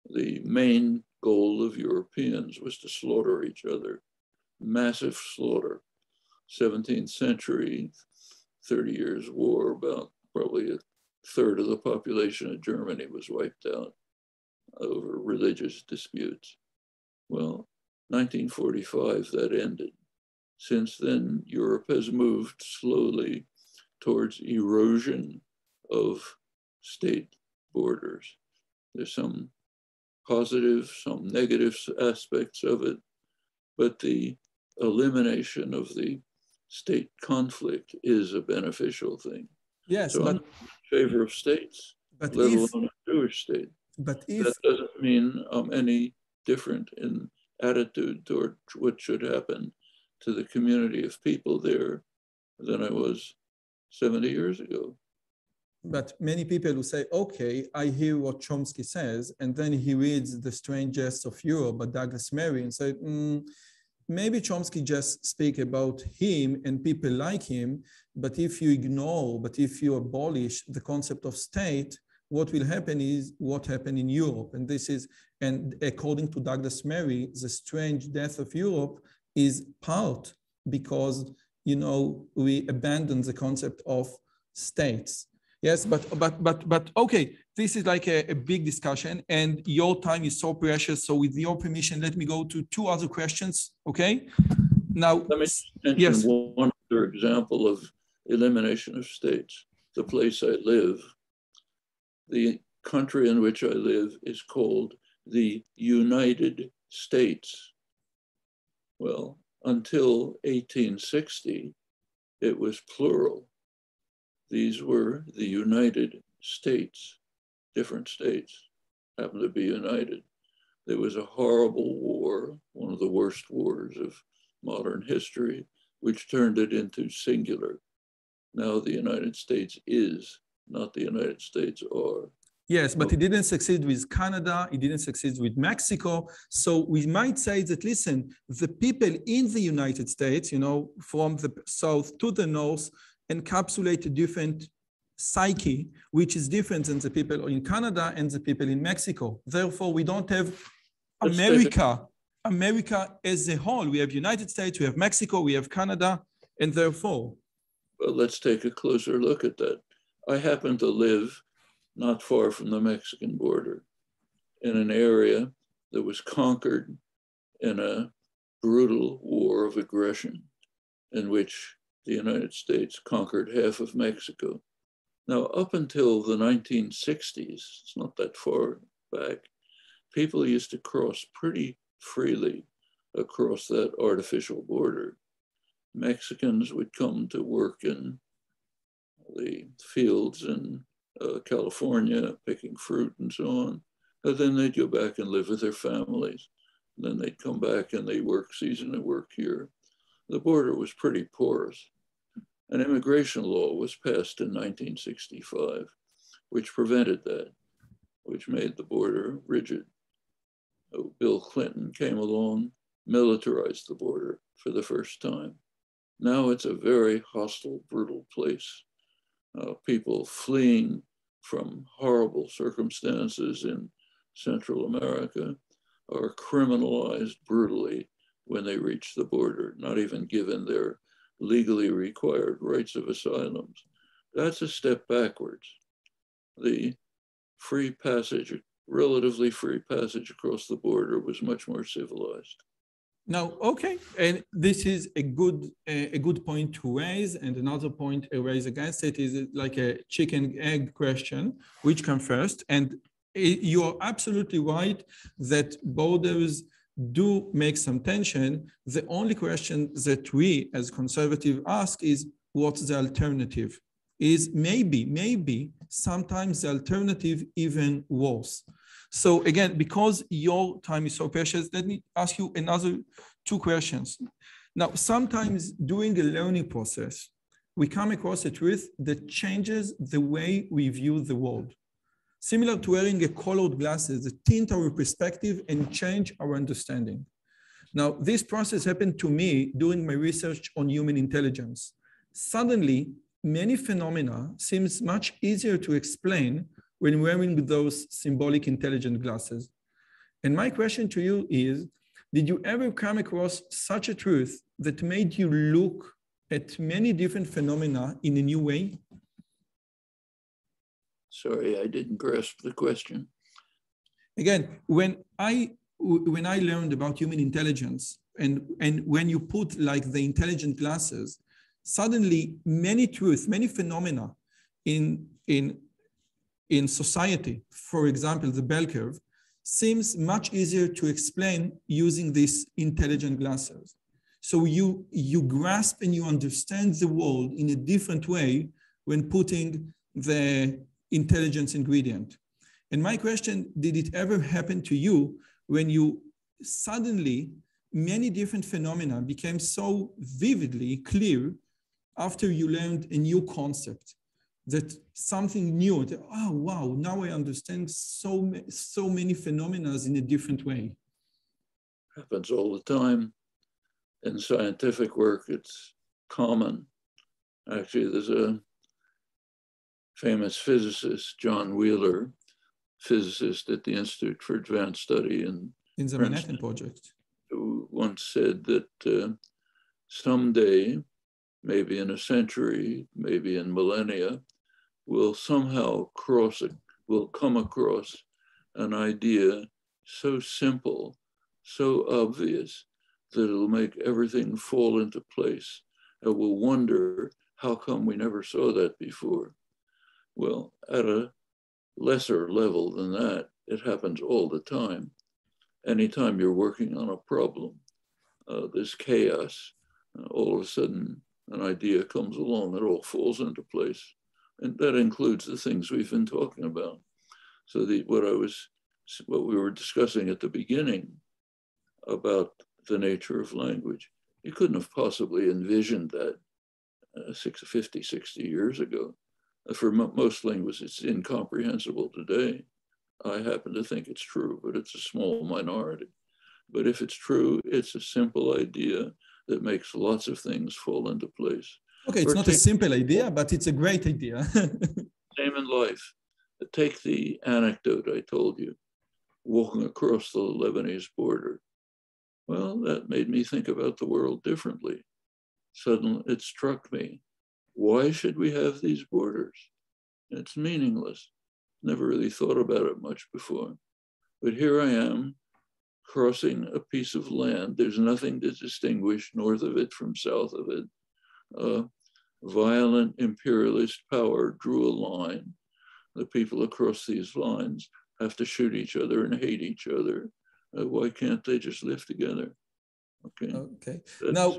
the main goal of Europeans was to slaughter each other. Massive slaughter. 17th century, 30 years war, about probably a third of the population of Germany was wiped out over religious disputes. Well, 1945, that ended. Since then, Europe has moved slowly towards erosion of state borders. There's some positive, some negative aspects of it, but the elimination of the state conflict is a beneficial thing. Yes, so but I'm in favor of states, but let if, alone a Jewish state. But if that doesn't mean I'm any different in attitude toward what should happen to the community of people there than I was 70 years ago. But many people who say, okay, I hear what Chomsky says, and then he reads The Strange Jests of Europe by Douglas Murray and say, maybe Chomsky just speak about him and people like him, but if you ignore, but if you abolish the concept of state, what will happen is what happened in Europe. And this is, and according to Douglas Murray, the strange death of Europe is part because, you know, we abandoned the concept of states. Yes, but okay, this is like a big discussion and your time is so precious. So with your permission, let me go to two other questions, okay? Now, let me mention yes. one other example of elimination of states. The place I live, the country in which I live is called the United States. Well, until 1860, it was plural. These were the United States. Different states happened to be united. There was a horrible war, one of the worst wars of modern history, which turned it into singular. Now the United States is, not the United States are. Yes, but it didn't succeed with Canada, it didn't succeed with Mexico. So we might say that, listen, the people in the United States, you know, from the south to the north, encapsulate a different psyche, which is different than the people in Canada and the people in Mexico. Therefore, we don't have America as a whole. We have United States, we have Mexico, we have Canada, and therefore. Well, let's take a closer look at that. I happen to live not far from the Mexican border in an area that was conquered in a brutal war of aggression in which the United States conquered half of Mexico. Now, up until the 1960s, it's not that far back, people used to cross pretty freely across that artificial border. Mexicans would come to work in the fields in California, picking fruit and so on. And then they'd go back and live with their families. And then they'd come back and they work seasonal work here. The border was pretty porous. An immigration law was passed in 1965, which prevented that, which made the border rigid. Bill Clinton came along, militarized the border for the first time. Now it's a very hostile, brutal place. People fleeing from horrible circumstances in Central America are criminalized brutally when they reach the border, not even given their legally required rights of asylums. That's a step backwards. The free passage, relatively free passage across the border was much more civilized. Now, okay, and this is a good point to raise, and another point to raise against it is like a chicken egg question, which comes first? And you're absolutely right that borders do make some tension. The only question that we as conservative ask is, what's the alternative? Is maybe sometimes the alternative even worse. So again, because your time is so precious, let me ask you another two questions. Now, sometimes during a learning process, we come across a truth that changes the way we view the world. Similar to wearing a colored glasses that tint our perspective and change our understanding. Now, this process happened to me during my research on human intelligence. Suddenly, many phenomena seems much easier to explain when wearing those symbolic intelligent glasses. And my question to you is, did you ever come across such a truth that made you look at many different phenomena in a new way? Sorry, I didn't grasp the question. Again, when I learned about human intelligence and when you put like the intelligent glasses, suddenly many truths, many phenomena in society, for example, the bell curve, seems much easier to explain using these intelligent glasses. So you grasp and you understand the world in a different way when putting the intelligence ingredient. And my question, did it ever happen to you when you suddenly, many different phenomena became so vividly clear after you learned a new concept, that something new, that, oh, wow, now I understand so many phenomena in a different way? Happens all the time. In scientific work, it's common. Actually, there's a famous physicist, John Wheeler, physicist at the Institute for Advanced Study in the Manhattan Project, who once said that someday, maybe in a century, maybe in millennia, we'll somehow we'll come across an idea so simple, so obvious, that it'll make everything fall into place. And we'll wonder, how come we never saw that before? Well, at a lesser level than that, it happens all the time. Anytime you're working on a problem, there's chaos. All of a sudden, an idea comes along, it all falls into place. And that includes the things we've been talking about. So what we were discussing at the beginning about the nature of language, you couldn't have possibly envisioned that 50, 60 years ago. For most linguists, it's incomprehensible today. I happen to think it's true, but it's a small minority. But if it's true, it's a simple idea that makes lots of things fall into place. Okay, it's not a simple idea, but it's a great idea. Same in life. Take the anecdote I told you, walking across the Lebanese border. Well, that made me think about the world differently. Suddenly it struck me, why should we have these borders? It's meaningless. Never really thought about it much before. But here I am, crossing a piece of land. There's nothing to distinguish north of it from south of it. Violent imperialist power drew a line. The people across these lines have to shoot each other and hate each other. Why can't they just live together? Okay. Okay. Now,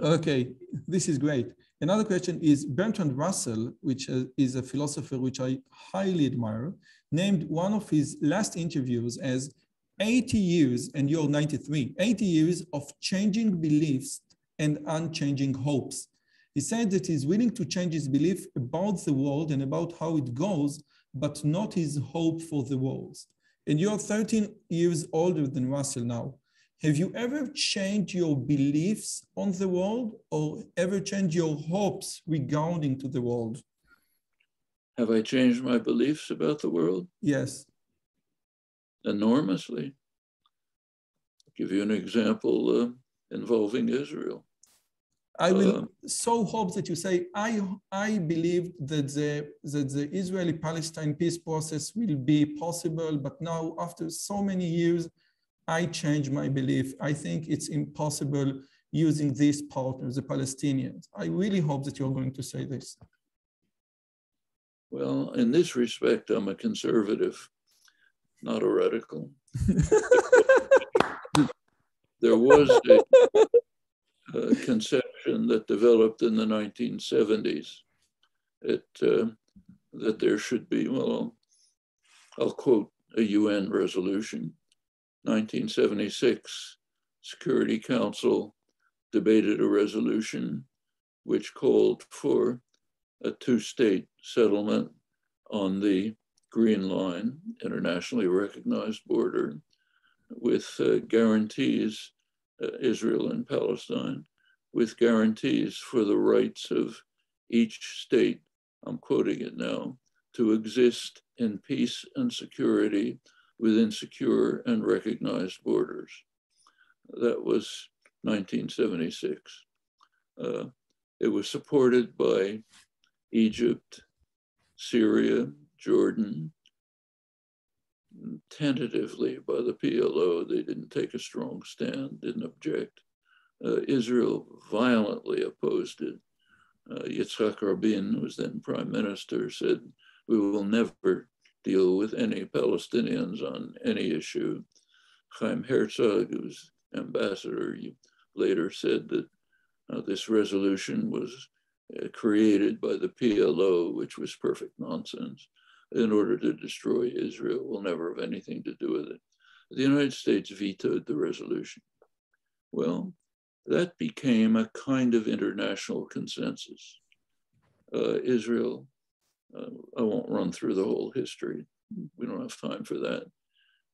okay, this is great. Another question is Bertrand Russell, which is a philosopher which I highly admire, named one of his last interviews as 80 years, and you're 93, 80 years of changing beliefs and unchanging hopes. He said that he's willing to change his belief about the world and about how it goes, but not his hope for the world. And you're 13 years older than Russell now. Have you ever changed your beliefs on the world or ever changed your hopes regarding to the world? Have I changed my beliefs about the world? Yes. Enormously. I'll give you an example involving Israel. I will so hope that you say, I believe that the Israeli-Palestine peace process will be possible, but now after so many years, I changed my belief. I think it's impossible using these partners, the Palestinians. I really hope that you're going to say this. Well, in this respect, I'm a conservative, not a radical. There was a conception that developed in the 1970s that there should be, well, I'll quote a UN resolution. 1976, Security Council debated a resolution which called for a two-state settlement on the Green Line, internationally recognized border, with guarantees, Israel and Palestine, with guarantees for the rights of each state, I'm quoting it now, to exist in peace and security within secure and recognized borders. That was 1976. It was supported by Egypt, Syria, Jordan, tentatively by the PLO. They didn't take a strong stand, didn't object. Israel violently opposed it. Yitzhak Rabin, who was then prime minister, said, we will never deal with any Palestinians on any issue. Chaim Herzog, who was ambassador, later said that this resolution was created by the PLO, which was perfect nonsense, in order to destroy Israel. We'll never have anything to do with it. The United States vetoed the resolution. Well, that became a kind of international consensus. Israel, I won't run through the whole history. We don't have time for that.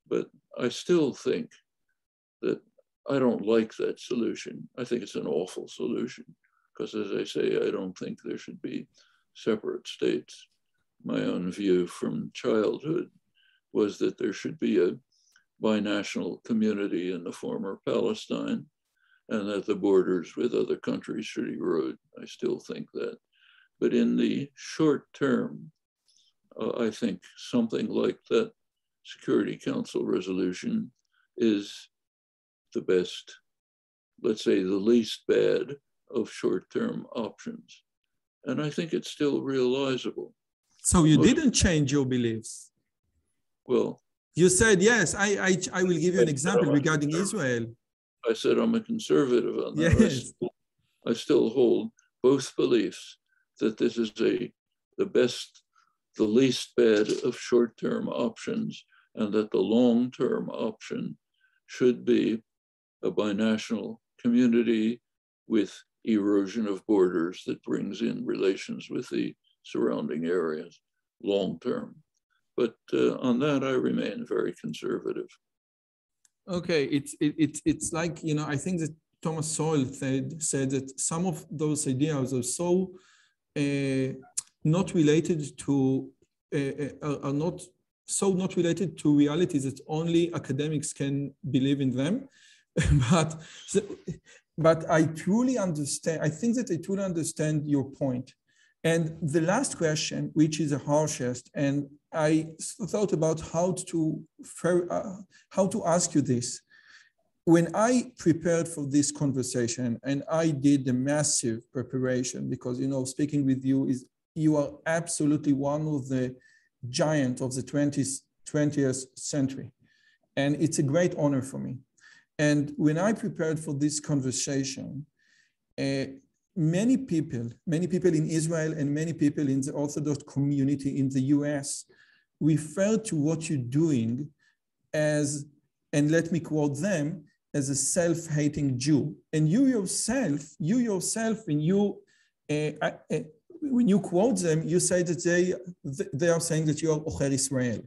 But I still think that I don't like that solution. I think it's an awful solution because, as I say, I don't think there should be separate states. My own view from childhood was that there should be a binational community in the former Palestine and that the borders with other countries should erode. I still think that. But in the short term, I think something like that Security Council resolution is the best let's say, the least bad of short-term options. And I think it's still realizable. So you didn't change your beliefs? Well, you said, yes, I will give you an example regarding Israel. I said I'm a conservative on that. Yes. I still hold both beliefs that this is the least bad of short-term options, and that the long-term option should be a binational community with erosion of borders that brings in relations with the surrounding areas long-term. But on that, I remain very conservative. Okay, it's like, I think that Thomas Sowell said that some of those ideas are so not related to not related to realities that only academics can believe in them. but I truly understand. I think that I truly understand your point. And the last question, which is the harshest, and I thought about how to ask you this. When I prepared for this conversation, and I did a massive preparation, because speaking with you are absolutely one of the giants of the 20th century, and it's a great honor for me. And when I prepared for this conversation, many people in Israel and many people in the Orthodox community in the US refer to what you're doing as, and let me quote them, as a self-hating Jew. And you yourself, when you quote them, you say that they are saying that you are Ocher Israel.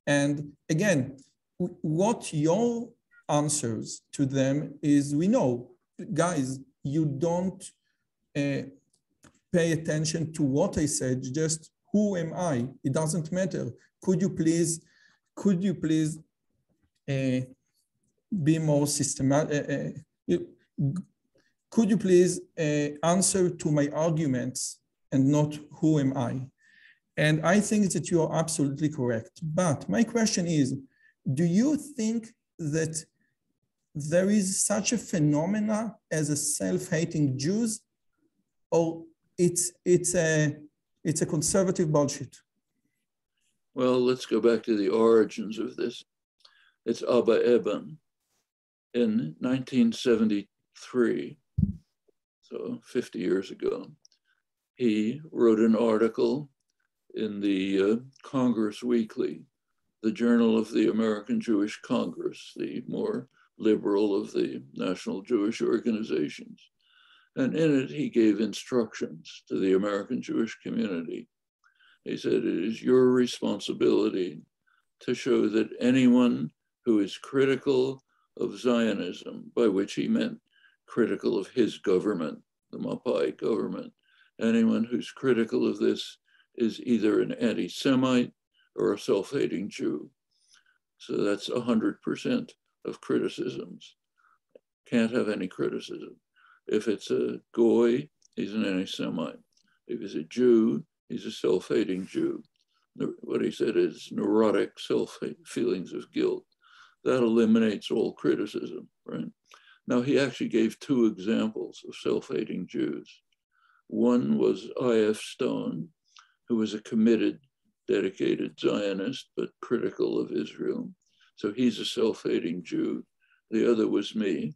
And again, what your answers to them is, we know, guys, you don't pay attention to what I said, just who am I? It doesn't matter. Could you please be more systematic? Could you please answer to my arguments and not who am I? And I think that you are absolutely correct. But my question is, do you think that there is such a phenomena as a self-hating Jews, or it's a conservative bullshit? Well, let's go back to the origins of this. It's Abba Eban. In 1973, so 50 years ago, he wrote an article in the Congress Weekly, the Journal of the American Jewish Congress, the more liberal of the national Jewish organizations. And in it, he gave instructions to the American Jewish community. He said, it is your responsibility to show that anyone who is critical of Zionism, by which he meant critical of his government, the Mapai government, anyone who's critical of this is either an anti-Semite or a self-hating Jew. So that's 100% of criticisms. Can't have any criticism. If it's a Goy, he's an anti-Semite. If he's a Jew, he's a self-hating Jew. What he said is neurotic feelings of guilt. That eliminates all criticism, right? Now, he actually gave two examples of self-hating Jews. One was I.F. Stone, who was a committed, dedicated Zionist, but critical of Israel. So he's a self-hating Jew. The other was me.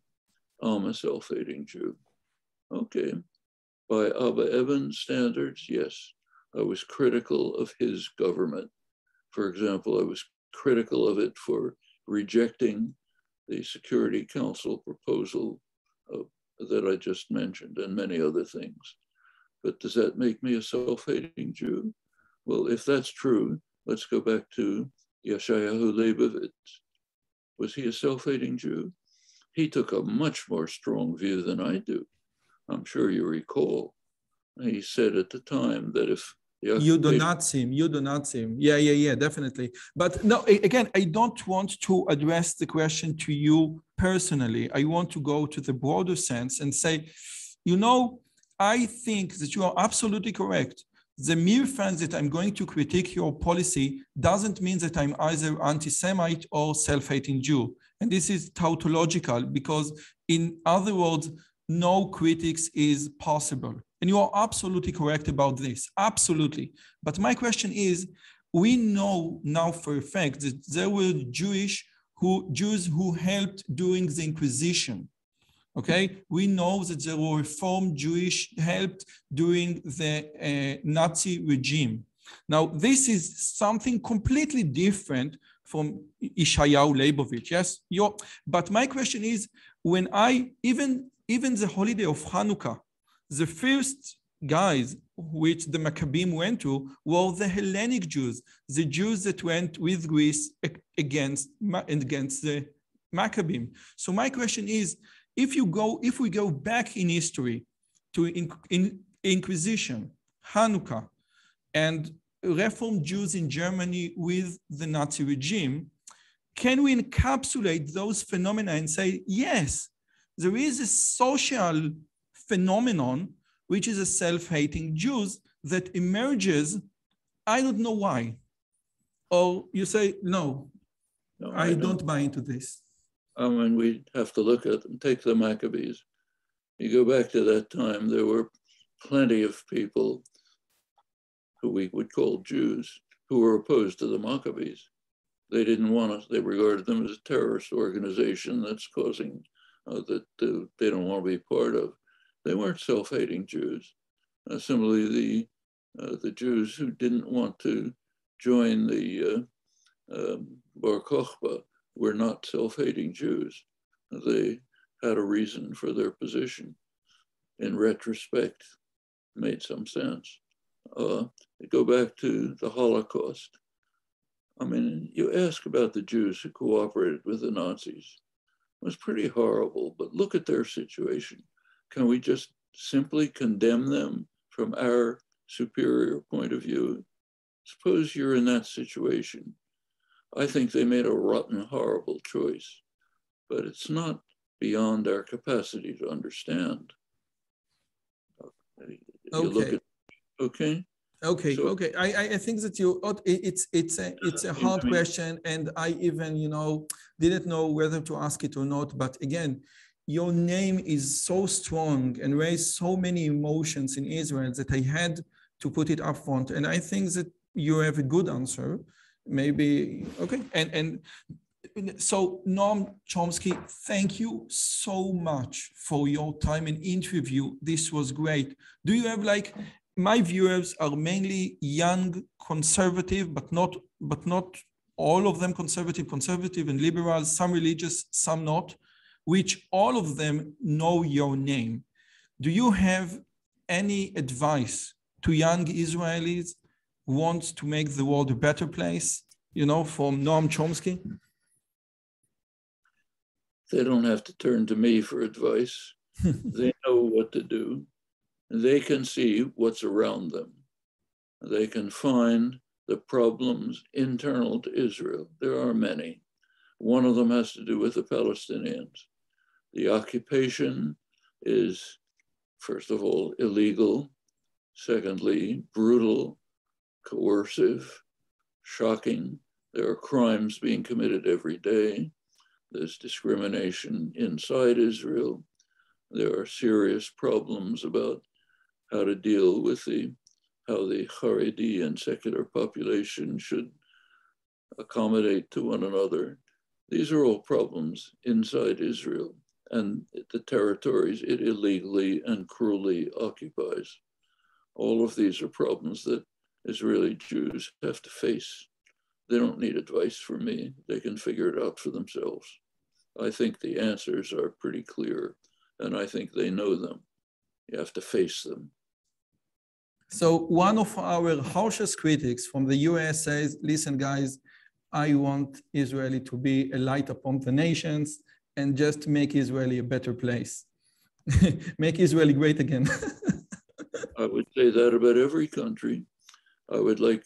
I'm a self-hating Jew. Okay. By Abba Eban's standards, yes, I was critical of his government. For example, I was critical of it for rejecting the Security Council proposal that I just mentioned, and many other things. But does that make me a self-hating Jew? Well, if that's true, let's go back to Yeshayahu Leibovitz. Was he a self-hating Jew? He took a much more strong view than I do. I'm sure you recall. He said at the time that if you do not seem. Yeah, definitely. But no, again, I don't want to address the question to you personally. I want to go to the broader sense and say, I think that you are absolutely correct. The mere fact that I'm going to critique your policy doesn't mean that I'm either anti-Semite or self-hating Jew. And this is tautological because, in other words, no critics is possible. And you are absolutely correct about this, absolutely. But my question is, we know now for a fact that there were Jews who helped during the Inquisition. Okay, we know that there were Reformed Jewish helped during the Nazi regime. Now, this is something completely different from Yeshayahu Leibovich, yes? But my question is, when even the holiday of Hanukkah, the first guys which the Maccabees went to were the Hellenic Jews, the Jews that went with Greece against the Maccabees. So my question is, if we go back in history to Inquisition, Hanukkah, and Reformed Jews in Germany with the Nazi regime, can we encapsulate those phenomena and say, yes, there is a social phenomenon, which is a self-hating Jews that emerges, I don't know why. Or you say, no, I don't buy into this. I mean, we have to look at them. Take the Maccabees. You go back to that time, there were plenty of people who we would call Jews who were opposed to the Maccabees. They didn't want us, they regarded them as a terrorist organization that's causing, that they don't want to be part of. They weren't self-hating Jews. Similarly, the Jews who didn't want to join the Bar Kokhba were not self-hating Jews. They had a reason for their position. In retrospect, made some sense. Go back to the Holocaust. I mean, you ask about the Jews who cooperated with the Nazis. It was pretty horrible, but look at their situation. Can we just simply condemn them from our superior point of view? Suppose you're in that situation. I think they made a rotten, horrible choice, but it's not beyond our capacity to understand. Okay. Okay. Okay. I think that it's a hard question, and I even didn't know whether to ask it or not. But again, your name is so strong and raised so many emotions in Israel that I had to put it up front. And I think that you have a good answer. Maybe, okay. And so Noam Chomsky, thank you so much for your time and interview. This was great. Do you have my viewers are mainly young conservative, but not all of them conservative and liberals, some religious, some not, which all of them know your name. Do you have any advice to young Israelis who want to make the world a better place, from Noam Chomsky? They don't have to turn to me for advice. They know what to do. They can see what's around them. They can find the problems internal to Israel. There are many. One of them has to do with the Palestinians. The occupation is, first of all, illegal. Secondly, brutal, coercive, shocking. There are crimes being committed every day. There's discrimination inside Israel. There are serious problems about how to deal with how the Haredi and secular population should accommodate to one another. These are all problems inside Israel and the territories it illegally and cruelly occupies. All of these are problems that Israeli Jews have to face. They don't need advice from me. They can figure it out for themselves. I think the answers are pretty clear, and I think they know them. You have to face them. So one of our harshest critics from the US says, listen, guys, I want Israel to be a light upon the nations and just make Israel a better place. Make Israel great again. I would say that about every country. I would the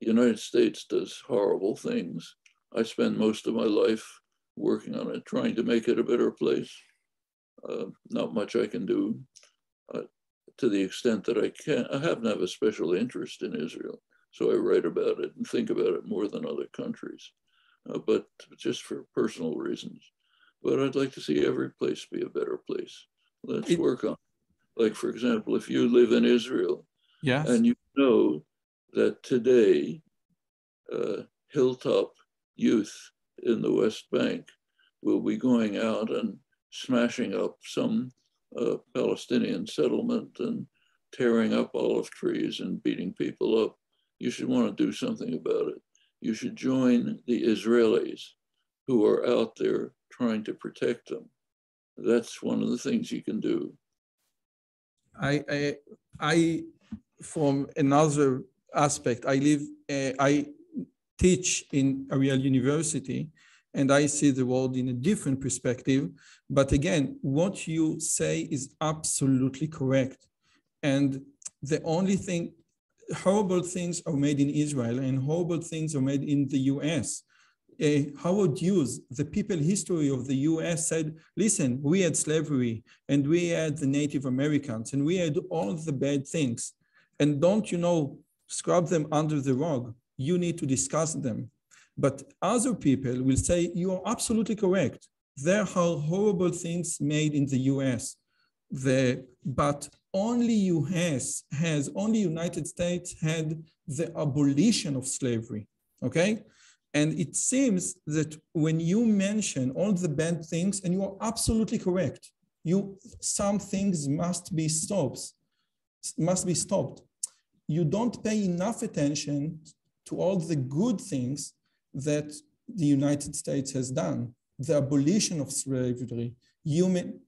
United States does horrible things. I spend most of my life working on it, trying to make it a better place. Not much I can do. to the extent that I can. I happen to have a special interest in Israel, so I write about it and think about it more than other countries, but just for personal reasons. But I'd like to see every place be a better place. Let's work on it. Like, for example, if you live in Israel, yes, and you know that today Hilltop youth in the West Bank will be going out and smashing up some Palestinian settlement and tearing up olive trees and beating people up, you should want to do something about it. You should join the Israelis who are out there trying to protect them. That's one of the things you can do. I from another aspect, I teach in Ariel University, and I see the world in a different perspective. But again, what you say is absolutely correct. And the only thing, horrible things are made in Israel and horrible things are made in the US. Howard Hughes, the people history of the US, said, listen, we had slavery and we had the Native Americans and we had all the bad things. And don't, scrub them under the rug. You need to discuss them. But other people will say, you are absolutely correct. There are horrible things made in the US. But only only United States had the abolition of slavery, okay? And it seems that when you mention all the bad things, and you are absolutely correct, some things must be stopped. You don't pay enough attention to all the good things that the United States has done, the abolition of slavery,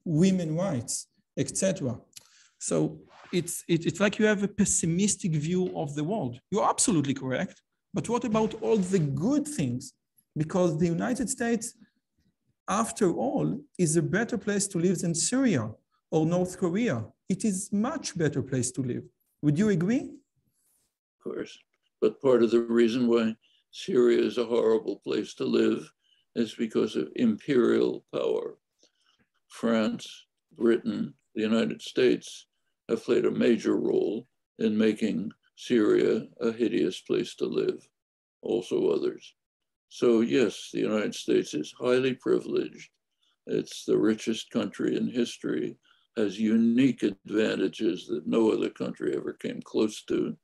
women's rights, etc. So it's like you have a pessimistic view of the world. You're absolutely correct. But what about all the good things? Because the United States, after all, is a better place to live than Syria or North Korea. It is a much better place to live. Would you agree? Of course. But part of the reason why Syria is a horrible place to live is because of imperial power. France, Britain, the United States have played a major role in making Syria a hideous place to live, also others. So yes, the United States is highly privileged. It's the richest country in history, has unique advantages that no other country ever came close to.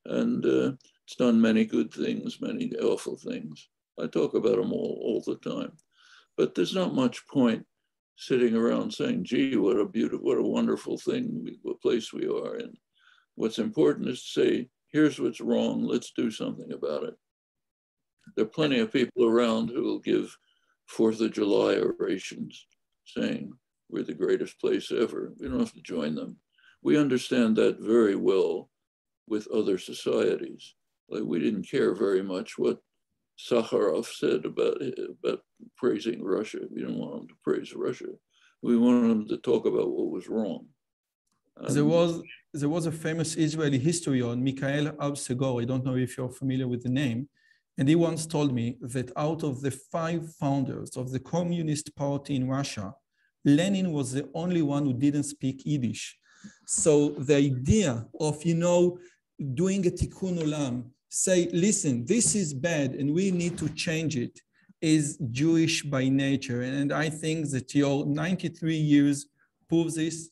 And it's done many good things, many awful things. I talk about them all the time. But there's not much point sitting around saying, gee, what a wonderful thing, what place we are in. What's important is to say, here's what's wrong, let's do something about it. There are plenty of people around who will give 4th of July orations saying, we're the greatest place ever. We don't have to join them. We understand that very well with other societies. Like, we didn't care very much what Sakharov said about praising Russia. We didn't want him to praise Russia. We wanted him to talk about what was wrong. There was a famous Israeli historian, Mikhail Absegor. I don't know if you're familiar with the name. And he once told me that out of the 5 founders of the Communist Party in Russia, Lenin was the only one who didn't speak Yiddish. So the idea of, doing a tikkun olam, say, listen, this is bad and we need to change it, is Jewish by nature. And I think that your 93 years proves this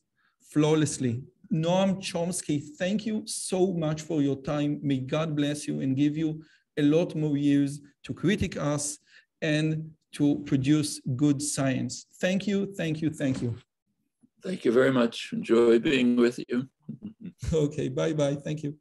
flawlessly. Noam Chomsky, thank you so much for your time. May God bless you and give you a lot more years to critique us and to produce good science. Thank you, thank you, thank you. Thank you very much. Enjoy being with you. Okay, bye-bye. Thank you.